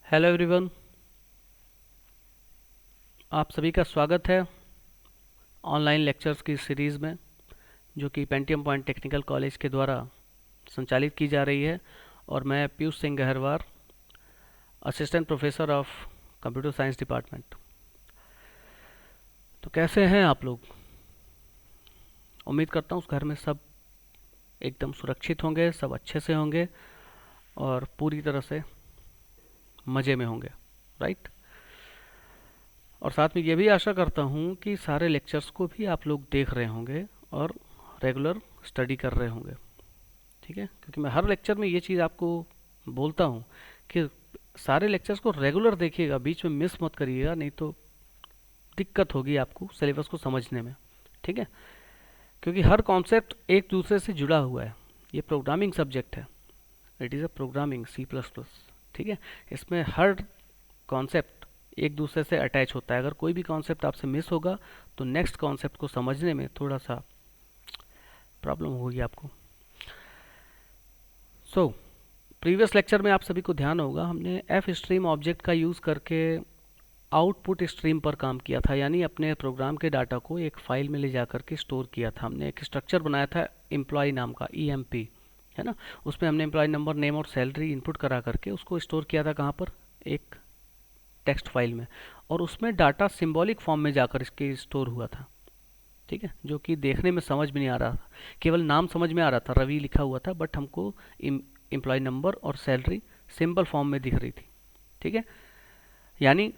Hello everyone, आप सभी का स्वागत है ऑनलाइन लेक्चर्स की सीरीज़ में जो कि पेंटियम पॉइंट टेक्निकल कॉलेज के द्वारा संचालित की जा रही है। और मैं Piyush Singh Gaharwar, assistant professor of computer science department. तो कैसे हैं आप लोग? उम्मीद करता हूँ उस घर में सब एकदम सुरक्षित होंगे, सब अच्छे से होंगे और पूरी तरह से मज़े में होंगे, राइट। और साथ में ये भी आशा करता हूँ कि सारे लेक्चर्स को भी आप लोग देख रहे होंगे और रेगुलर स्टडी कर रहे होंगे, ठीक है। क्योंकि मैं हर लेक्चर में ये चीज़ आपको बोलता हूँ कि सारे लेक्चर्स को रेगुलर देखिएगा, बीच में मिस मत करिएगा, नहीं तो दिक्कत होगी आपको सिलेबस को समझने में, ठीक है। क्योंकि हर कॉन्सेप्ट एक दूसरे से जुड़ा हुआ है। ये प्रोग्रामिंग सब्जेक्ट है, it is a programming C++, ठीक है। इसमें हर कॉन्सेप्ट एक दूसरे से अटैच होता है। अगर कोई भी कॉन्सेप्ट आपसे मिस होगा तो नेक्स्ट कॉन्सेप्ट को समझने में थोड़ा सा प्रॉब्लम होगी आपको। सो प्रीवियस लेक्चर में आप सभी को ध्यान होगा, हमने एफ स्ट्रीम ऑब्जेक्ट का यूज़ करके आउटपुट स्ट्रीम पर काम किया था, यानी अपने प्रोग्राम के डाटा को एक फाइल में ले जा करके स्टोर किया था। हमने एक स्ट्रक्चर बनाया था एम्प्लॉय नाम का, EMP, है ना। उसमें हमने एम्प्लॉय नंबर, नेम और सैलरी इनपुट करा करके उसको स्टोर किया था। कहाँ पर? एक टेक्स्ट फाइल में। और उसमें डाटा सिंबॉलिक फॉर्म में जाकर इसके स्टोर हुआ था, ठीक है। जो कि देखने में समझ में नहीं आ रहा था, केवल नाम समझ में आ रहा था, रवि लिखा हुआ था, बट हमको एम्प्लॉय नंबर और सैलरी सिंबल फॉर्म में दिख रही थी, ठीक है। यानी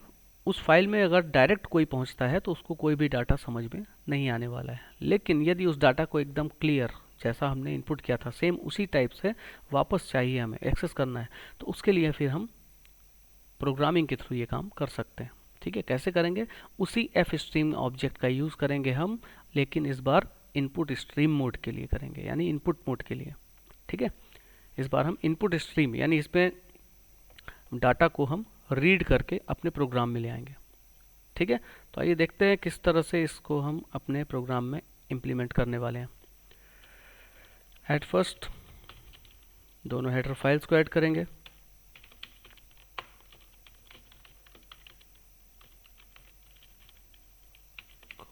उस फाइल में अगर डायरेक्ट कोई पहुंचता है तो उसको कोई भी डाटा समझ में नहीं आने वाला है। लेकिन यदि उस डाटा को एकदम क्लियर, जैसा हमने इनपुट किया था सेम उसी टाइप से वापस चाहिए, हमें एक्सेस करना है, तो उसके लिए फिर हम प्रोग्रामिंग के थ्रू ये काम कर सकते हैं, ठीक है। कैसे करेंगे? उसी एफ स्ट्रीम ऑब्जेक्ट का यूज़ करेंगे हम, लेकिन इस बार इनपुट स्ट्रीम मोड के लिए करेंगे, यानी इनपुट मोड के लिए, ठीक है। इस बार हम इनपुट स्ट्रीम यानी इसमें डाटा को हम रीड करके अपने प्रोग्राम में ले आएंगे, ठीक है। तो आइए देखते हैं किस तरह से इसको हम अपने प्रोग्राम में इम्प्लीमेंट करने वाले हैं। एट फर्स्ट दोनों हेडर फाइल्स को ऐड करेंगे।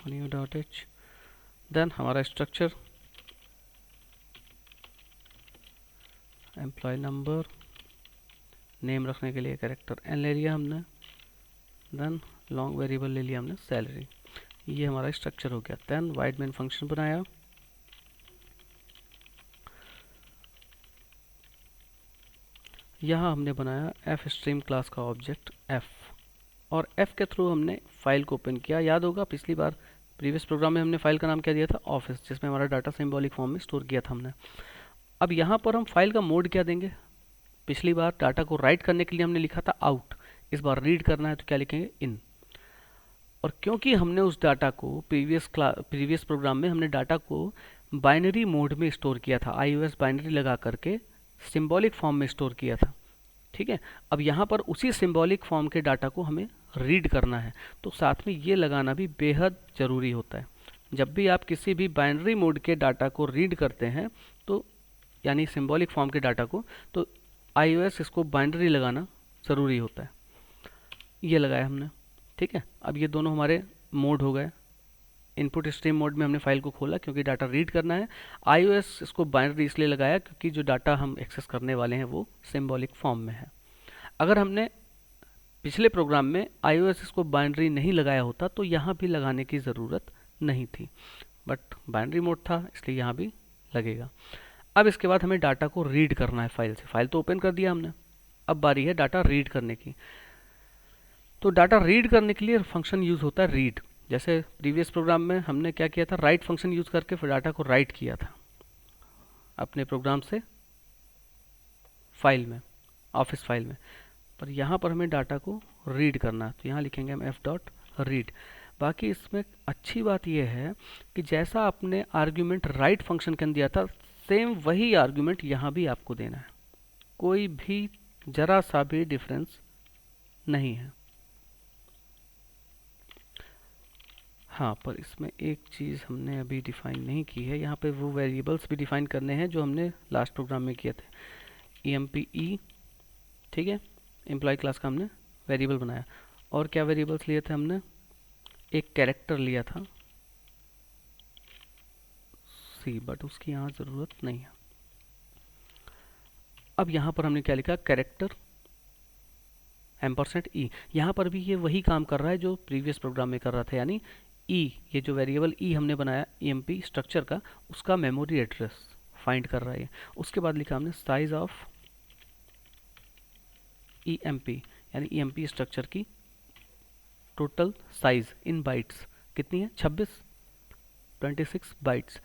new.h, देन हमारा स्ट्रक्चर एम्प्लॉय नंबर, नेम रखने के लिए कैरेक्टर n ले लिया हमने, देन लॉन्ग वेरिएबल ले लिया हमने सैलरी। ये हमारा स्ट्रक्चर हो गया। देन वाइड मेन फंक्शन बनाया, यहाँ हमने बनाया एफ स्ट्रीम क्लास का ऑब्जेक्ट f, और f के थ्रू हमने फाइल को ओपन किया। याद होगा पिछली बार प्रीवियस प्रोग्राम में हमने फाइल का नाम क्या दिया था? ऑफिस, जिसमें हमारा डाटा सिंबॉलिक फॉर्म में स्टोर किया था हमने। अब यहाँ पर हम फाइल का मोड क्या देंगे? पिछली बार डाटा को राइट करने के लिए हमने लिखा था आउट, इस बार रीड करना है तो क्या लिखेंगे? इन। और क्योंकि हमने उस डाटा को प्रीवियस प्रोग्राम में हमने डाटा को बाइनरी मोड में स्टोर किया था, iOS बाइनरी लगा करके सिंबॉलिक फॉर्म में स्टोर किया था, ठीक है। अब यहाँ पर उसी सिंबॉलिक फॉर्म के डाटा को हमें रीड करना है, तो साथ में ये लगाना भी बेहद ज़रूरी होता है। जब भी आप किसी भी बाइनरी मोड के डाटा को रीड करते हैं, तो यानी सिंबॉलिक फॉर्म के डाटा को, तो iOS इसको बाइनरी लगाना ज़रूरी होता है। ये लगाया हमने, ठीक है। अब ये दोनों हमारे मोड हो गए। इनपुट स्ट्रीम मोड में हमने फाइल को खोला क्योंकि डाटा रीड करना है। iOS इसको बाइनरी इसलिए लगाया क्योंकि जो डाटा हम एक्सेस करने वाले हैं वो सिंबॉलिक फॉर्म में है। अगर हमने पिछले प्रोग्राम में iOS इसको बाइनरी नहीं लगाया होता तो यहाँ भी लगाने की ज़रूरत नहीं थी, बट बाइनरी मोड था इसलिए यहाँ भी लगेगा। अब इसके बाद हमें डाटा को रीड करना है फाइल से। फाइल तो ओपन कर दिया हमने, अब बारी है डाटा रीड करने की। तो डाटा रीड करने के लिए फंक्शन यूज़ होता है रीड। जैसे प्रीवियस प्रोग्राम में हमने क्या किया था? राइट फंक्शन यूज़ करके फिर डाटा को राइट किया था अपने प्रोग्राम से फाइल में, ऑफिस फाइल में। पर यहाँ पर हमें डाटा को रीड करना है, तो यहाँ लिखेंगे हम f.read। बाकी इसमें अच्छी बात यह है कि जैसा आपने आर्ग्यूमेंट राइट फंक्शन के अंदर दिया था, सेम वही आर्ग्यूमेंट यहाँ भी आपको देना है। कोई भी जरा सा भी डिफरेंस नहीं है। हाँ, पर इसमें एक चीज़ हमने अभी डिफ़ाइन नहीं की है। यहाँ पे वो वेरिएबल्स भी डिफ़ाइन करने हैं जो हमने लास्ट प्रोग्राम में किए थे। EMPE, ठीक है। एम्प्लॉय क्लास का हमने वेरिएबल बनाया। और क्या वेरिएबल्स लिए थे हमने, एक कैरेक्टर लिया था सी, बट उसकी यहाँ ज़रूरत नहीं है। अब यहाँ पर हमने क्या लिखा, कैरेक्टर एम्परसेंट ई। यहाँ पर भी ये वही काम कर रहा है जो प्रीवियस प्रोग्राम में कर रहा था, यानी ई, ये जो वेरिएबल ई हमने बनाया ईएमपी स्ट्रक्चर का, उसका मेमोरी एड्रेस फाइंड कर रहा है। उसके बाद लिखा हमने साइज ऑफ ईएमपी, यानी ईएमपी स्ट्रक्चर की टोटल साइज इन बाइट्स कितनी है, 26 बाइट्स।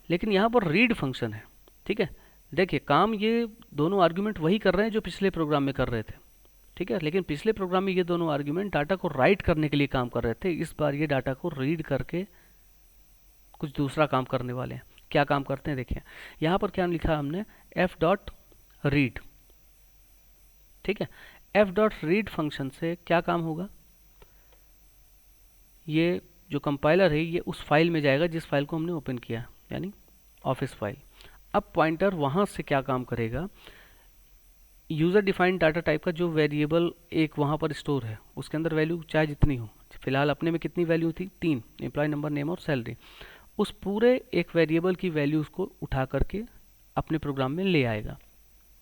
लेकिन यहाँ पर रीड फंक्शन है, ठीक है। देखिए काम ये दोनों आर्ग्यूमेंट वही कर रहे हैं जो पिछले प्रोग्राम में कर रहे थे, ठीक है। लेकिन पिछले प्रोग्राम में ये दोनों आर्ग्यूमेंट डाटा को राइट करने के लिए काम कर रहे थे, इस बार ये डाटा को रीड करके कुछ दूसरा काम करने वाले हैं। क्या काम करते हैं देखिए, यहाँ पर क्या लिखा हमने, एफ डॉट रीड, ठीक है। एफ डॉट रीड फंक्शन से क्या काम होगा, ये जो कंपाइलर है ये उस फाइल में जाएगा जिस फाइल को हमने ओपन किया, यानी ऑफिस फाइल। अब पॉइंटर वहाँ से क्या काम करेगा, यूज़र डिफाइंड डाटा टाइप का जो वेरिएबल एक वहाँ पर स्टोर है, उसके अंदर वैल्यू चाहे जितनी हो, फिलहाल अपने में कितनी वैल्यू थी, 3, एम्प्लॉय नंबर, नेम और सैलरी, उस पूरे एक वेरिएबल की वैल्यूज़ को उठा करके अपने प्रोग्राम में ले आएगा।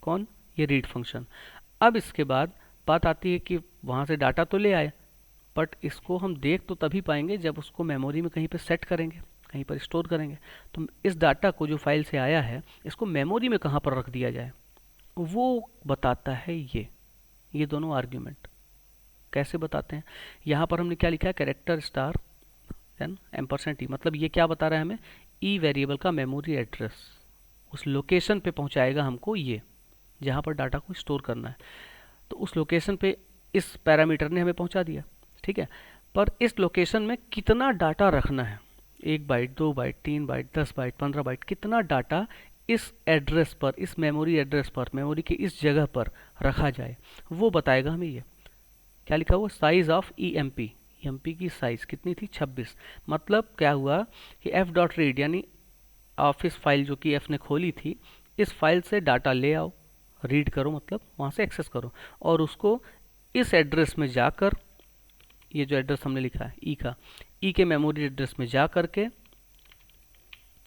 कौन, ये रीड फंक्शन। अब इसके बाद बात आती है कि वहाँ से डाटा तो ले आए, बट इसको हम देख तो तभी पाएंगे जब उसको मेमोरी में कहीं पर सेट करेंगे, कहीं पर स्टोर करेंगे। तो इस डाटा को जो फाइल से आया है इसको मेमोरी में कहाँ पर रख दिया जाए, वो बताता है ये दोनों आर्ग्यूमेंट। कैसे बताते हैं, यहाँ पर हमने क्या लिखा है, कैरेक्टर स्टार देन एम्परसेंट ई, मतलब ये क्या बता रहा है हमें, ई वेरिएबल का मेमोरी एड्रेस उस लोकेशन पे पहुँचाएगा हमको, ये जहाँ पर डाटा को स्टोर करना है। तो उस लोकेशन पे इस पैरामीटर ने हमें पहुँचा दिया, ठीक है। पर इस लोकेशन में कितना डाटा रखना है, 1 byte, 2 byte, 3 byte, 10 byte, 15 byte, कितना डाटा इस एड्रेस पर, इस मेमोरी एड्रेस पर, मेमोरी की इस जगह पर रखा जाए, वो बताएगा हमें। ये क्या लिखा हुआ, साइज ऑफ ईएमपी, ईएमपी की साइज कितनी थी, 26। मतलब क्या हुआ कि एफ डॉट रीड, यानी ऑफिस फाइल जो कि एफ ने खोली थी, इस फाइल से डाटा ले आओ, रीड करो, मतलब वहाँ से एक्सेस करो, और उसको इस एड्रेस में जाकर, ये जो एड्रेस हमने लिखा है ई का, ई के मेमोरी एड्रेस में जा करके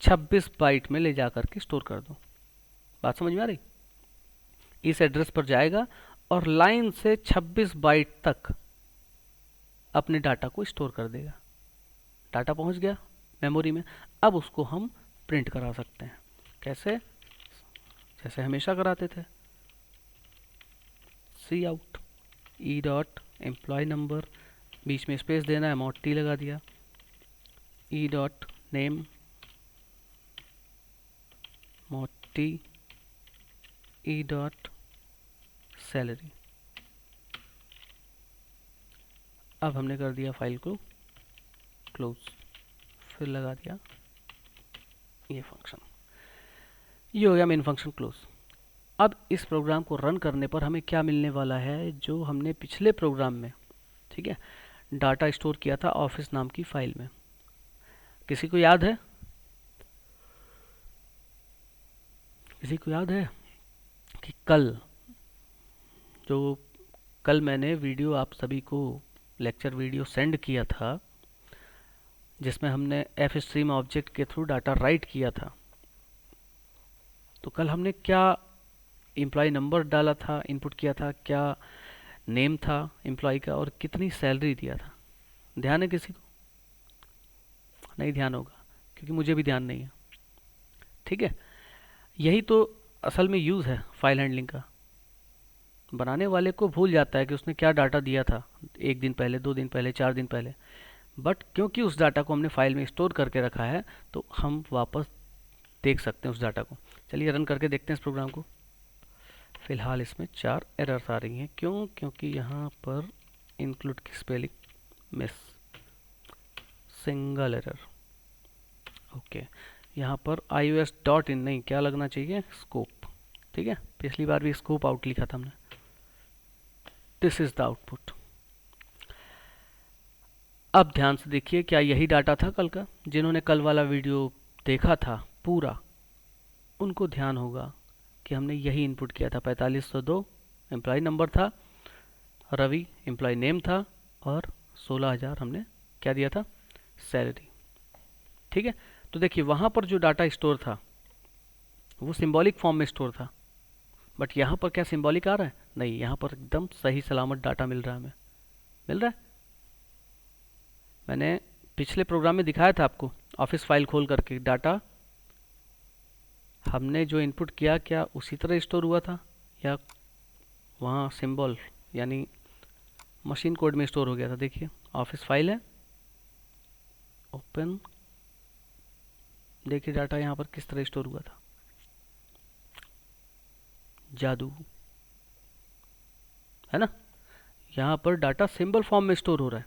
26 बाइट में ले जा करके स्टोर कर दो। बात समझ में आ रही, इस एड्रेस पर जाएगा और लाइन से 26 बाइट तक अपने डाटा को स्टोर कर देगा। डाटा पहुंच गया मेमोरी में, अब उसको हम प्रिंट करा सकते हैं। कैसे, जैसे हमेशा कराते थे, cout E dot employ number, बीच में स्पेस देना है, मॉड टी लगा दिया, E dot name mod T, E dot salary. अब हमने कर दिया फाइल को क्लोज, फिर लगा दिया ये फंक्शन, ये हो गया मेन फंक्शन क्लोज। अब इस प्रोग्राम को रन करने पर हमें क्या मिलने वाला है, जो हमने पिछले प्रोग्राम में, ठीक है, डाटा स्टोर किया था ऑफिस नाम की फाइल में। किसी को याद है, किसी को याद है कि कल मैंने वीडियो आप सभी को लेक्चर वीडियो सेंड किया था, जिसमें हमने एफ स्ट्रीम ऑब्जेक्ट के थ्रू डाटा राइट किया था। तो कल हमने क्या एम्प्लॉय नंबर डाला था, इनपुट किया था, क्या नेम था एम्प्लॉय का, और कितनी सैलरी दिया था। ध्यान है किसी को, नहीं ध्यान होगा क्योंकि मुझे भी ध्यान नहीं है, ठीक है। यही तो असल में यूज़ है फाइल हैंडलिंग का। बनाने वाले को भूल जाता है कि उसने क्या डाटा दिया था 1 दिन पहले, 2 दिन पहले, 4 दिन पहले, बट क्योंकि उस डाटा को हमने फाइल में स्टोर करके रखा है तो हम वापस देख सकते हैं उस डाटा को। चलिए रन करके देखते हैं इस प्रोग्राम को। फ़िलहाल इसमें 4 एरर्स आ रही हैं, क्यों, क्योंकि यहाँ पर इंक्लूड की spelling miss, single error. Okay, यहाँ पर iOS डॉट इन नहीं, क्या लगना चाहिए, स्कोप, ठीक है। पिछली बार भी स्कोप आउट लिखा था हमने। This is the output. अब ध्यान से देखिए, क्या यही डाटा था कल का। जिन्होंने कल वाला वीडियो देखा था पूरा, उनको ध्यान होगा कि हमने यही इनपुट किया था। 4502 एम्प्लॉय नंबर था, रवि एम्प्लॉय नेम था और 16,000 हमने क्या दिया था, सैलरी। ठीक है, तो देखिए वहाँ पर जो डाटा स्टोर था वो सिंबॉलिक फॉर्म में स्टोर था, बट यहाँ पर क्या सिंबॉलिक आ रहा है, नहीं, यहाँ पर एकदम सही सलामत डाटा मिल रहा है हमें, मिल रहा है। मैंने पिछले प्रोग्राम में दिखाया था आपको, ऑफिस फाइल खोल करके डाटा हमने जो इनपुट किया क्या उसी तरह स्टोर हुआ था, या वहाँ सिंबल यानी मशीन कोड में स्टोर हो गया था। देखिए ऑफिस फाइल है, ओपन, देखिए डाटा यहाँ पर किस तरह स्टोर हुआ था, जादू है ना। यहाँ पर डाटा सिंबल फॉर्म में स्टोर हो रहा है,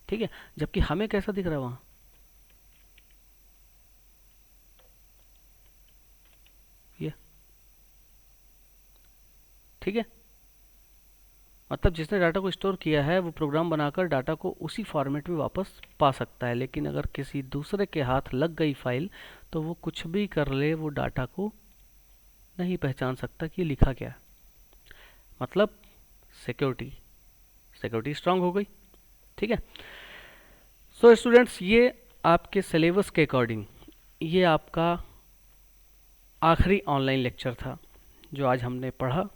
ठीक है, जबकि हमें कैसा दिख रहा है वहाँ, ये, ठीक है। मतलब जिसने डाटा को स्टोर किया है वो प्रोग्राम बनाकर डाटा को उसी फॉर्मेट में वापस पा सकता है, लेकिन अगर किसी दूसरे के हाथ लग गई फाइल तो वो कुछ भी कर ले, वो डाटा को नहीं पहचान सकता कि लिखा क्या है। मतलब सिक्योरिटी सिक्योरिटी स्ट्रांग हो गई, ठीक है। सो स्टूडेंट्स, ये आपके सिलेबस के अकॉर्डिंग ये आपका आखिरी ऑनलाइन लेक्चर था जो आज हमने पढ़ा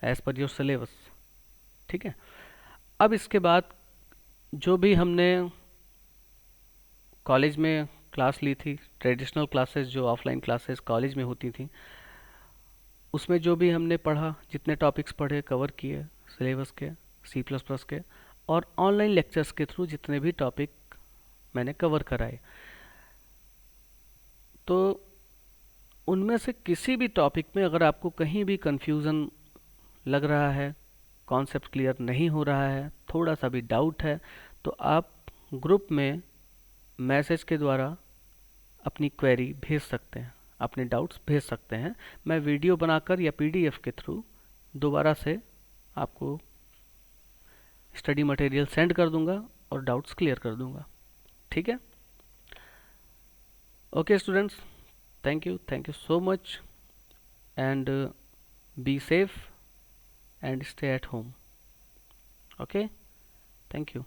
एज पर योर सिलेबस, ठीक है। अब इसके बाद जो भी हमने कॉलेज में क्लास ली थी, ट्रेडिशनल क्लासेस जो ऑफलाइन क्लासेस कॉलेज में होती थी, उसमें जो भी हमने पढ़ा, जितने टॉपिक्स पढ़े कवर किए सिलेबस के, C++ के, और ऑनलाइन लेक्चर्स के थ्रू जितने भी टॉपिक मैंने कवर कराए, तो उनमें से किसी भी टॉपिक में अगर आपको कहीं भी कंफ्यूजन लग रहा है, कॉन्सेप्ट क्लियर नहीं हो रहा है, थोड़ा सा भी डाउट है, तो आप ग्रुप में मैसेज के द्वारा अपनी क्वेरी भेज सकते हैं, अपने डाउट्स भेज सकते हैं। मैं वीडियो बनाकर या PDF के थ्रू दोबारा से आपको स्टडी मटेरियल सेंड कर दूंगा और डाउट्स क्लियर कर दूंगा, ठीक है। Okay students, thank you so much, and be safe and stay at home. Okay, thank you.